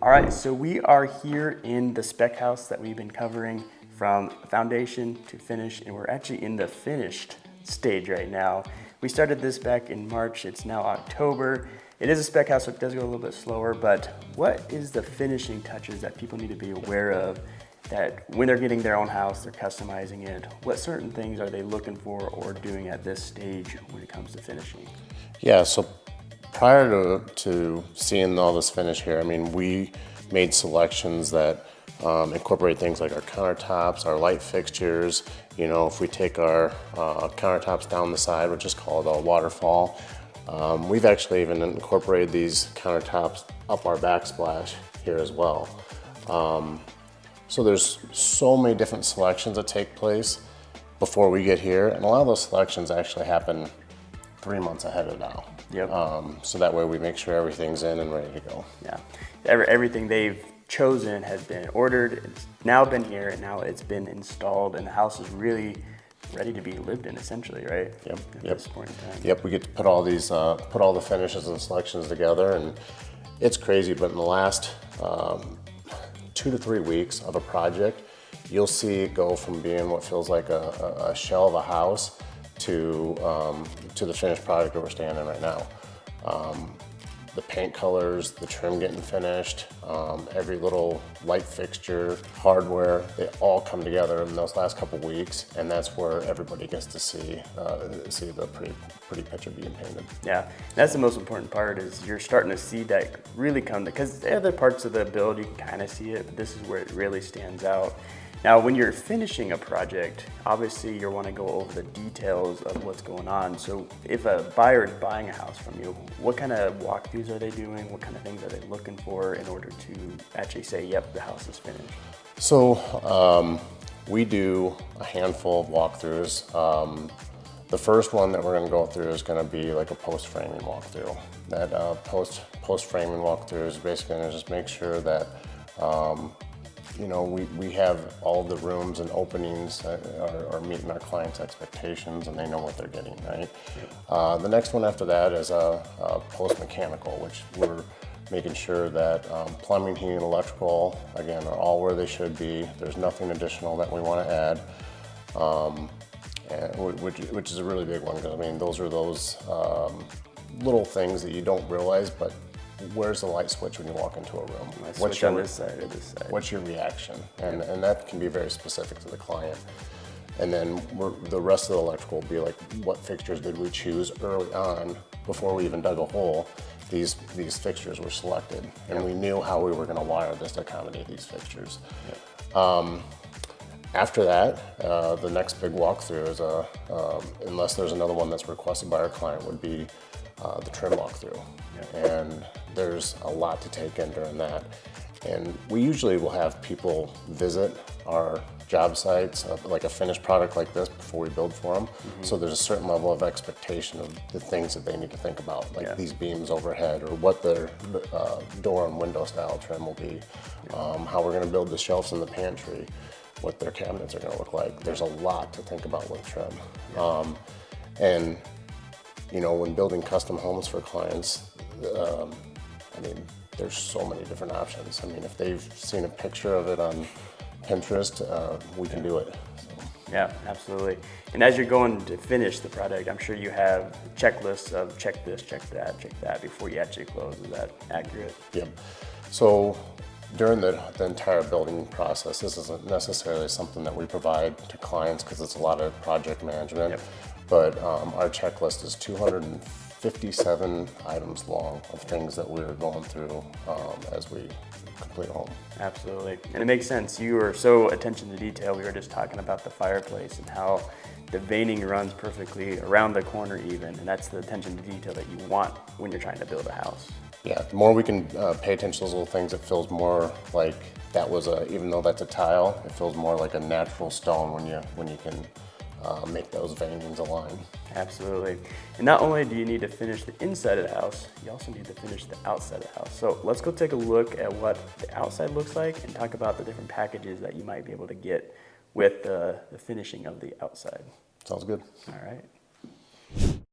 All right, so we are here in the spec house that we've been covering from foundation to finish, and we're actually in the finished stage right now. We started this back in March, it's now October. It is a spec house, so it does go a little bit slower, but what is the finishing touches that people need to be aware of that when they're getting their own house, they're customizing it, what certain things are they looking for or doing at this stage when it comes to finishing? Yeah, so prior to seeing all this finish here, I mean, we made selections that incorporate things like our countertops, our light fixtures. You know, if we take our countertops down the side, which is called a waterfall, we've actually even incorporated these countertops up our backsplash here as well. So there's so many different selections that take place before we get here, and a lot of those selections actually happen 3 months ahead of now. Yep. So that way we make sure everything's in and ready to go. Yeah, everything they've chosen has been ordered, it's now been here, and now it's been installed, and the house is really ready to be lived in, essentially, right? Yep. At Yep. this point in time. Yep. We get to put all these, put all the finishes and selections together, and it's crazy. But in the last 2 to 3 weeks of a project, you'll see it go from being what feels like a shell of a house to the finished product that we're standing in right now. The paint colors, the trim getting finished, every little light fixture, hardware, they all come together in those last couple weeks, and that's where everybody gets to see the pretty picture being painted. Yeah, that's the most important part, is you're starting to see that really come, because the other parts of the build you can kind of see it, but this is where it really stands out. Now, when you're finishing a project, obviously you want to go over the details of what's going on. So if a buyer is buying a house from you, what kind of walkthroughs are they doing? What kind of things are they looking for in order to actually say, yep, the house is finished? So we do a handful of walkthroughs. The first one that we're going to go through is going to be like a post-framing walkthrough. That post-framing walkthrough is basically going to just make sure that you know, we have all the rooms and openings are meeting our clients' expectations, and they know what they're getting, right? Yep. The next one after that is a post-mechanical, which we're making sure that plumbing, heating, and electrical, again, are all where they should be. There's nothing additional that we want to add, which is a really big one, because I mean, those are those little things that you don't realize, but where's the light switch when you walk into a room? What's your, on this side or this side? What's your reaction? And that can be very specific to the client. And then the rest of the electrical will be like, what fixtures did we choose early on before we even dug a hole? These fixtures were selected, and we knew how we were going to wire this to accommodate these fixtures. Yep. After that, the next big walkthrough is, unless there's another one that's requested by our client, would be the trim walkthrough. Yep. And there's a lot to take in during that. And we usually will have people visit our job sites, like a finished product like this, before we build for them. Mm-hmm. So there's a certain level of expectation of the things that they need to think about, like these beams overhead, or what their door and window style trim will be, how we're going to build the shelves in the pantry, what their cabinets are going to look like. There's a lot to think about with trim. And you know, when building custom homes for clients, I mean, there's so many different options. I mean, if they've seen a picture of it on Pinterest, we can do it. So. Yeah, absolutely. And as you're going to finish the product, I'm sure you have checklists of check this, check that before you actually close. Is that accurate? Yep. So during the entire building process, this isn't necessarily something that we provide to clients because it's a lot of project management. Yep. But our checklist is 257 items long of things that we're going through as we complete a home. Absolutely. And it makes sense. You are so attention to detail. We were just talking about the fireplace and how the veining runs perfectly around the corner even, and that's the attention to detail that you want when you're trying to build a house. Yeah, the more we can pay attention to those little things, it feels more like that was even though that's a tile, it feels more like a natural stone when you can make those veinings align. Absolutely. And not only do you need to finish the inside of the house, you also need to finish the outside of the house. So let's go take a look at what the outside looks like and talk about the different packages that you might be able to get with the finishing of the outside. Sounds good. All right.